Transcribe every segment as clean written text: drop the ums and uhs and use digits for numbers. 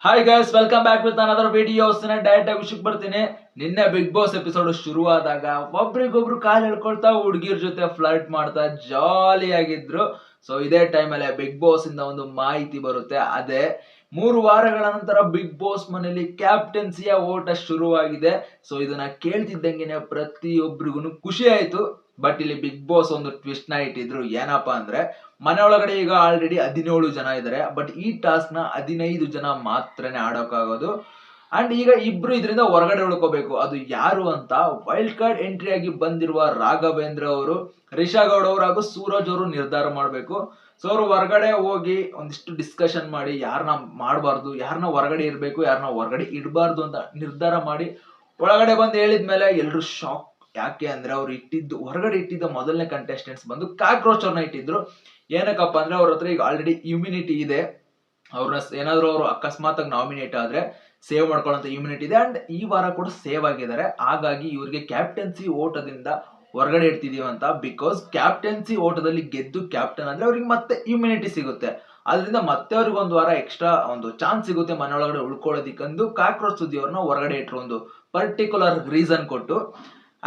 Hi guys, welcome back with another videos. Direct ಆಗಿ ವಿಷಯಕ್ಕೆ ಬರ್ತೀನಿ. ನಿನ್ನೆ ಬಿಗ್ ಬಾಸ್ ಎಪಿಸೋಡ್ ಶುರುವಾದಾಗ ಒಬ್ರಿಗೊಬ್ರು ಕಾಲ್ ಎಳ್ಕೊಳ್ತಾ ಹುಡುಗಿರ್ ಜೊತೆ ಫ್ಲರ್ಟ್ ಮಾಡ್ತಾ ಜಾಲಿ ಆಗಿದ್ರು. ಸೊ ಇದೇ ಟೈಮಲ್ಲಿ ಬಿಗ್ ಬಾಸ್ ಇಂದ ಒಂದು ಮಾಹಿತಿ ಬರುತ್ತೆ. ಅದೇ 3 ವಾರಗಳ ನಂತರ ಬಿಗ್ ಬಾಸ್ ಮನೆಯಲ್ಲಿ ಕ್ಯಾಪ್ಟನ್ಸಿಯ ಓಟ ಶುರುವಾಗಿದೆ. ಸೊ ಇದನ್ನ ಕೇಳ್ತಿದ್ದಂಗೆನೆ ಪ್ರತಿಯೊಬ್ಬರಿಗೂ ಖುಷಿ ಆಯ್ತು. ಬಟ್ ಇಲ್ಲಿ ಬಿಗ್ ಬಾಸ್ ಒಂದು ಟ್ವಿಸ್ಟ್ ನ ಇಟ್ಟಿದ್ರು. ಏನಪ್ಪಾ ಅಂದ್ರೆ, ಮನೆ ಒಳಗಡೆ ಈಗ ಆಲ್ರೆಡಿ 17 ಜನ ಇದ್ದಾರೆ. ಬಟ್ ಈ ಟಾಸ್ಕ್ ನ 15 ಜನ ಮಾತ್ರನೇ ಆಡೋಕ್ಕಾಗೋದು. ಅಂಡ್ ಈಗ ಇಬ್ರು ಇದರಿಂದ ಹೊರಗಡೆ ಉಳ್ಕೋಬೇಕು. ಅದು ಯಾರು ಅಂತ ವೈಲ್ಡ್ ಕಾರ್ಡ್ ಎಂಟ್ರಿ ಆಗಿ ಬಂದಿರುವ ರಾಘವೇಂದ್ರ ಅವರು, ರಿಷಾ ಗೌಡ ಅವರು ಹಾಗೂ ಸೂರಜ್ ಅವರು ನಿರ್ಧಾರ ಮಾಡಬೇಕು. ಸೊ ಅವರು ಹೊರಗಡೆ ಹೋಗಿ ಒಂದಿಷ್ಟು ಡಿಸ್ಕಷನ್ ಮಾಡಿ ಯಾರನ್ನ ಮಾಡಬಾರ್ದು, ಯಾರನ್ನ ಹೊರಗಡೆ ಇರಬೇಕು, ಯಾರನ್ನ ಹೊರಗಡೆ ಇಡಬಾರ್ದು ಅಂತ ನಿರ್ಧಾರ ಮಾಡಿ ಒಳಗಡೆ ಬಂದು ಹೇಳಿದ್ಮೇಲೆ ಎಲ್ರು ಶಾಕ್. ಯಾಕೆ ಅಂದ್ರೆ ಅವ್ರು ಹೊರಗಡೆ ಇಟ್ಟಿದ್ದ ಮೊದಲನೇ ಕಂಟೆಸ್ಟೆಂಟ್ಸ್ ಬಂದು ಕಾಕ್ರೋಚ್ ಅವ್ರನ್ನ ಇಟ್ಟಿದ್ರು. ಏನಕ್ಕಪ್ಪ ಅಂದ್ರೆ ಅವ್ರ ಹತ್ರ ಈಗ ಆಲ್ರೆಡಿ ಇಮ್ಯುನಿಟಿ ಇದೆ. ಅವ್ರನ್ನ ಏನಾದ್ರು ಅವರು ಅಕಸ್ಮಾತ್ ಆಗಿ ನಾಮಿನೇಟ್ ಆದ್ರೆ ಸೇವ್ ಮಾಡ್ಕೊಳ್ಳೋ ಇಮ್ಯುನಿಟಿ ಇದೆ. ಅಂಡ್ ಈ ವಾರ ಕೂಡ ಸೇವ್ ಆಗಿದ್ದಾರೆ. ಹಾಗಾಗಿ ಇವ್ರಿಗೆ ಕ್ಯಾಪ್ಟನ್ಸಿ ಓಟದಿಂದ ಹೊರಗಡೆ ಇಡ್ತಿದೀವಿ ಅಂತ. ಬಿಕಾಸ್ ಕ್ಯಾಪ್ಟನ್ಸಿ ಓಟದಲ್ಲಿ ಗೆದ್ದು ಕ್ಯಾಪ್ಟನ್ ಅಂದ್ರೆ ಅವ್ರಿಗೆ ಮತ್ತೆ ಇಮ್ಯುನಿಟಿ ಸಿಗುತ್ತೆ. ಅದರಿಂದ ಮತ್ತೆ ಅವ್ರಿಗೆ ಒಂದು ವಾರ ಎಕ್ಸ್ಟ್ರಾ ಒಂದು ಚಾನ್ಸ್ ಸಿಗುತ್ತೆ ಮನೆಯೊಳಗಡೆ ಉಳ್ಕೊಳ್ಳೋದಿಕ್ಕಂದು ಕಾಕ್ರೋಚ್ ಸುದ್ದಿ ಅವ್ರನ್ನ ಹೊರಗಡೆ ಇಟ್ರು, ಒಂದು ಪರ್ಟಿಕ್ಯುಲರ್ ರೀಸನ್ ಕೊಟ್ಟು.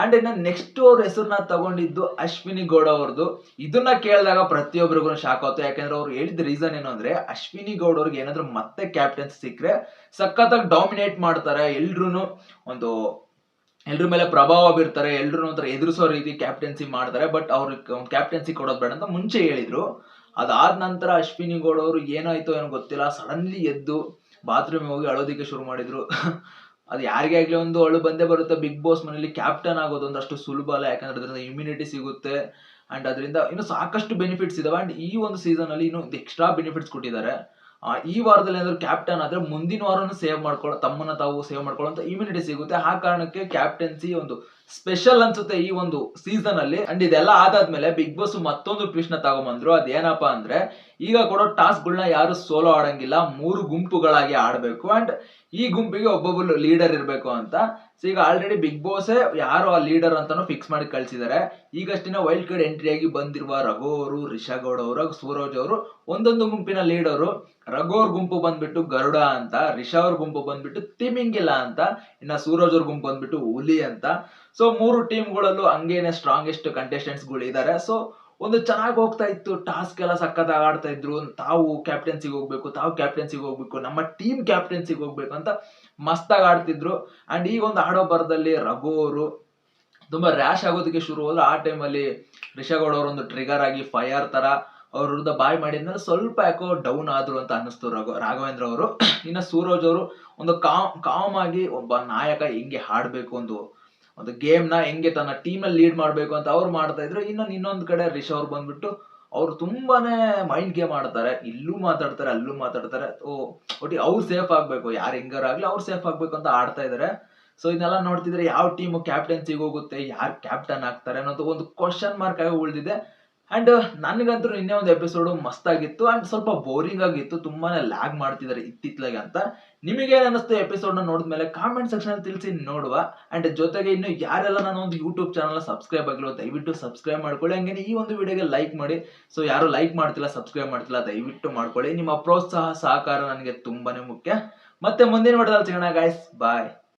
ಅಂಡ್ ಇನ್ನ ನೆಕ್ಸ್ಟ್ ಅವ್ರ ಹೆಸರನ್ನ ತಗೊಂಡಿದ್ದು ಅಶ್ವಿನಿ ಗೌಡ ಅವ್ರದ್ದು. ಇದನ್ನ ಕೇಳಿದಾಗ ಪ್ರತಿಯೊಬ್ಬರಿಗೂ ಶಾಕ್ ಆಯ್ತು. ಯಾಕಂದ್ರೆ ಅವ್ರು ಹೇಳಿದ ರೀಸನ್ ಏನು ಅಂದ್ರೆ, ಅಶ್ವಿನಿ ಗೌಡ ಅವ್ರಿಗೆ ಏನಾದ್ರು ಮತ್ತೆ ಕ್ಯಾಪ್ಟನ್ಸಿ ಸಿಕ್ಕರೆ ಸಖತ್ತಾಗಿ ಡಾಮಿನೇಟ್ ಮಾಡ್ತಾರೆ, ಒಂದು ಎಲ್ರ ಮೇಲೆ ಪ್ರಭಾವ ಬೀರ್ತಾರೆ, ಎಲ್ರು ಒಂಥರ ಎದುರಿಸೋ ರೀತಿ ಕ್ಯಾಪ್ಟನ್ಸಿ ಮಾಡ್ತಾರೆ. ಬಟ್ ಅವ್ರಿಗೆ ಕ್ಯಾಪ್ಟನ್ಸಿ ಕೊಡೋದು ಬೇಡ ಅಂತ ಮುಂಚೆ ಹೇಳಿದ್ರು. ಅದಾದ ನಂತರ ಅಶ್ವಿನಿ ಗೌಡ ಅವರು ಏನಾಯ್ತೋ ಏನೋ ಗೊತ್ತಿಲ್ಲ, ಸಡನ್ಲಿ ಎದ್ದು ಬಾತ್ರೂಮ್ ಹೋಗಿ ಅಳೋದಿಕ್ಕೆ ಶುರು ಮಾಡಿದ್ರು. ಅದು ಯಾರಿಗೇ ಆಗ್ಲಿ ಒಂದು ಅಳು ಬಂದೇ ಬರುತ್ತೆ. ಬಿಗ್ ಬಾಸ್ ಮನೇಲಿ ಕ್ಯಾಪ್ಟನ್ ಆಗೋದು ಅಂದ್ರೆ ಅಷ್ಟು ಸುಲಭ ಅಲ್ಲ. ಯಾಕಂದ್ರೆ ಅದರಿಂದ ಇಮ್ಯುನಿಟಿ ಸಿಗುತ್ತೆ ಅಂಡ್ ಅದರಿಂದ ಇನ್ನು ಸಾಕಷ್ಟು ಬೆನಿಫಿಟ್ಸ್ ಇದಾವೆ. ಅಂಡ್ ಈ ಒಂದು ಸೀಸನ್ ಅಲ್ಲಿ ಇನ್ನು ಎಕ್ಸ್ಟ್ರಾ ಬೆನಿಫಿಟ್ಸ್ ಕೊಟ್ಟಿದ್ದಾರೆ. ಈ ವಾರದಲ್ಲಿ ಏನಾದ್ರು ಕ್ಯಾಪ್ಟನ್ ಆದ್ರೆ ಮುಂದಿನ ವಾರನು ತಮ್ಮನ್ನ ತಾವು ಸೇವ್ ಮಾಡ್ಕೊಳ್ಳೋ ಇಮ್ಯುನಿಟಿ ಸಿಗುತ್ತೆ. ಆ ಕಾರಣಕ್ಕೆ ಕ್ಯಾಪ್ಟನ್ಸಿ ಒಂದು ಸ್ಪೆಷಲ್ ಅನ್ಸುತ್ತೆ ಈ ಒಂದು ಸೀಸನ್ ಅಲ್ಲಿ. ಅಂಡ್ ಇದೆಲ್ಲ ಆದಾದ್ಮೇಲೆ ಬಿಗ್ ಬಾಸ್ ಮತ್ತೊಂದು ಟ್ವಿಸ್ಟ್ ನ ತಗೊಂಡ್ಬಂದ್ರು. ಅದೇನಪ್ಪಾ ಅಂದ್ರೆ, ಈಗ ಕೊಡೋ ಟಾಸ್ಕ್ ಗಳನ್ನ ಯಾರು ಸೋಲೋ ಆಡಂಗಿಲ್ಲ, 3 ಗುಂಪುಗಳಾಗಿ ಆಡ್ಬೇಕು. ಅಂಡ್ ಈ ಗುಂಪಿಗೆ ಒಬ್ಬೊಬ್ಬರು ಲೀಡರ್ ಇರ್ಬೇಕು ಅಂತ. ಸೊ ಈಗ ಆಲ್ರೆಡಿ ಬಿಗ್ ಬಾಸ್ ಯಾರು ಆ ಲೀಡರ್ ಅಂತಾನು ಫಿಕ್ಸ್ ಮಾಡಿ ಕಳ್ಸಿದ್ದಾರೆ. ಈಗಷ್ಟಿನ ವೈಲ್ಡ್ ಕಾರ್ಡ್ ಎಂಟ್ರಿ ಆಗಿ ಬಂದಿರುವ ರಘು ಅವರು, ರಿಷಾ ಗೌಡ ಅವರು, ಸೂರಜ್ ಅವರು ಒಂದೊಂದು ಗುಂಪಿನ ಲೀಡರು. ರಘು ಅವ್ರ ಗುಂಪು ಬಂದ್ಬಿಟ್ಟು ಗರುಡ ಅಂತ, ರಿಷಾ ಅವ್ರ ಗುಂಪು ಬಂದ್ಬಿಟ್ಟು ತಿಮಿಂಗಿಲ್ಲ ಅಂತ, ಇನ್ನ ಸೂರಜ್ ಅವ್ರ ಗುಂಪು ಬಂದ್ಬಿಟ್ಟು ಹುಲಿ ಅಂತ. ಸೊ 3 ಟೀಮ್ಗಳಲ್ಲೂ ಹಂಗೇನೆ ಸ್ಟ್ರಾಂಗೆಸ್ಟ್ ಕಂಟೆಸ್ಟೆಂಟ್ಸ್ ಗಳು ಇದ್ದಾರೆ. ಸೊ ಒಂದು ಚೆನ್ನಾಗಿ ಹೋಗ್ತಾ ಇತ್ತು, ಟಾಸ್ಕ್ ಎಲ್ಲ ಸಖತ್ತಾಗಿ ಆಡ್ತಾ ಇದ್ರು. ತಾವು ಕ್ಯಾಪ್ಟನ್ಸಿಗೆ ಹೋಗ್ಬೇಕು, ನಮ್ಮ ಟೀಮ್ ಕ್ಯಾಪ್ಟನ್ಸಿಗೆ ಹೋಗ್ಬೇಕು ಅಂತ ಮಸ್ತಾಗಿ ಆಡ್ತಿದ್ರು. ಅಂಡ್ ಈ ಒಂದು ಆಡೋ ಬರದಲ್ಲಿ ರಘು ಅವರು ತುಂಬಾ ರ್ಯಾಶ್ ಆಗೋದಕ್ಕೆ ಶುರು ಹೋದ್ರು. ಆ ಟೈಮಲ್ಲಿ ರಿಷಾಗೌಡ ಅವರು ಒಂದು ಟ್ರಿಗರ್ ಆಗಿ ಫೈರ್ ತರ ಅವ್ರ ವಿರುದ್ಧ ಬಾಯ್ ಮಾಡಿದ್ಮೇಲೆ ಸ್ವಲ್ಪ ಯಾಕೋ ಡೌನ್ ಆದ್ರು ಅಂತ ಅನ್ನಿಸ್ತು ರಾಘವೇಂದ್ರ ಅವರು. ಇನ್ನ ಸೂರಜ್ ಅವರು ಒಂದು ಕಾಮ್ ಆಗಿ ಒಬ್ಬ ನಾಯಕ ಹೆಂಗೆ ಹಾಡ್ಬೇಕು, ಒಂದು ಗೇಮ್ ನ ಹೆಂಗೆ ತನ್ನ ಟೀಮ್ ಅಲ್ಲಿ ಲೀಡ್ ಮಾಡ್ಬೇಕು ಅಂತ ಅವ್ರು ಮಾಡ್ತಾ ಇದ್ರು. ಇನ್ನೊಂದ್ ಕಡೆ ರಿಷಾ ಅವ್ರು ಬಂದ್ಬಿಟ್ಟು ಅವ್ರು ತುಂಬಾನೇ ಮೈಂಡ್ ಗೇಮ್ ಆಡ್ತಾರೆ. ಇಲ್ಲೂ ಮಾತಾಡ್ತಾರೆ, ಅಲ್ಲೂ ಮಾತಾಡ್ತಾರೆ. ಒಟ್ಟಿ ಅವ್ರು ಸೇಫ್ ಆಗ್ಬೇಕು, ಯಾರು ಹೆಂಗಾರ ಆಗ್ಲಿ ಅವ್ರು ಸೇಫ್ ಆಗ್ಬೇಕು ಅಂತ ಆಡ್ತಾ ಇದಾರೆ. ಸೊ ಇದನ್ನೆಲ್ಲ ನೋಡ್ತಿದ್ರೆ ಯಾವ ಟೀಮ್ ಕ್ಯಾಪ್ಟನ್ಸಿಗೆ ಹೋಗುತ್ತೆ, ಯಾರು ಕ್ಯಾಪ್ಟನ್ ಆಗ್ತಾರೆ ಅನ್ನೋದು ಒಂದು ಕ್ವಶನ್ ಮಾರ್ಕ್ ಆಗಿ ಉಳಿದಿದೆ. ಅಂಡ್ ನನಗಂತೂ ನಿನ್ನೆ ಒಂದು ಎಪಿಸೋಡ್ ಮಸ್ತ್ ಆಗಿತ್ತು. ಅಂಡ್ ಸ್ವಲ್ಪ ಬೋರಿಂಗ್ ಆಗಿತ್ತು, ತುಂಬಾನೇ ಲ್ಯಾಗ್ ಮಾಡ್ತಿದ್ದಾರೆ ಇತ್ತಿತ್ಲಾಗೆ ಅಂತ. ನಿಮಗೇನ್ ಅನಿಸ್ತು ಎಪಿಸೋಡ್ ನ ನೋಡಿದ್ಮೇಲೆ ಕಾಮೆಂಟ್ ಸೆಕ್ಷನ್ ಅಲ್ಲಿ ತಿಳಿಸಿ ನೋಡುವ. ಅಂಡ್ ಜೊತೆಗೆ ಇನ್ನು ಯಾರೆಲ್ಲ ನಾನು ಒಂದು ಯೂಟ್ಯೂಬ್ ಚಾನಲ್ ಸಬ್ಸ್ಕ್ರೈಬ್ ಆಗಿಲ್ಲ ದಯವಿಟ್ಟು ಸಬ್ಸ್ಕ್ರೈಬ್ ಮಾಡ್ಕೊಳ್ಳಿ. ಹಂಗೆ ಈ ಒಂದು ವಿಡಿಯೋಗೆ ಲೈಕ್ ಮಾಡಿ. ಸೊ ಯಾರು ಲೈಕ್ ಮಾಡ್ತಿಲ್ಲ, ಸಬ್ಸ್ಕ್ರೈಬ್ ಮಾಡ್ತಿಲ್ಲ, ದಯವಿಟ್ಟು ಮಾಡ್ಕೊಳ್ಳಿ. ನಿಮ್ಮ ಪ್ರೋತ್ಸಾಹ ಸಹಕಾರ ನನಗೆ ತುಂಬಾನೇ ಮುಖ್ಯ. ಮತ್ತೆ ಮುಂದಿನ ವಿಡಿಯೋದಲ್ಲಿ ಸಿಗೋಣ ಗೈಸ್, ಬಾಯ್.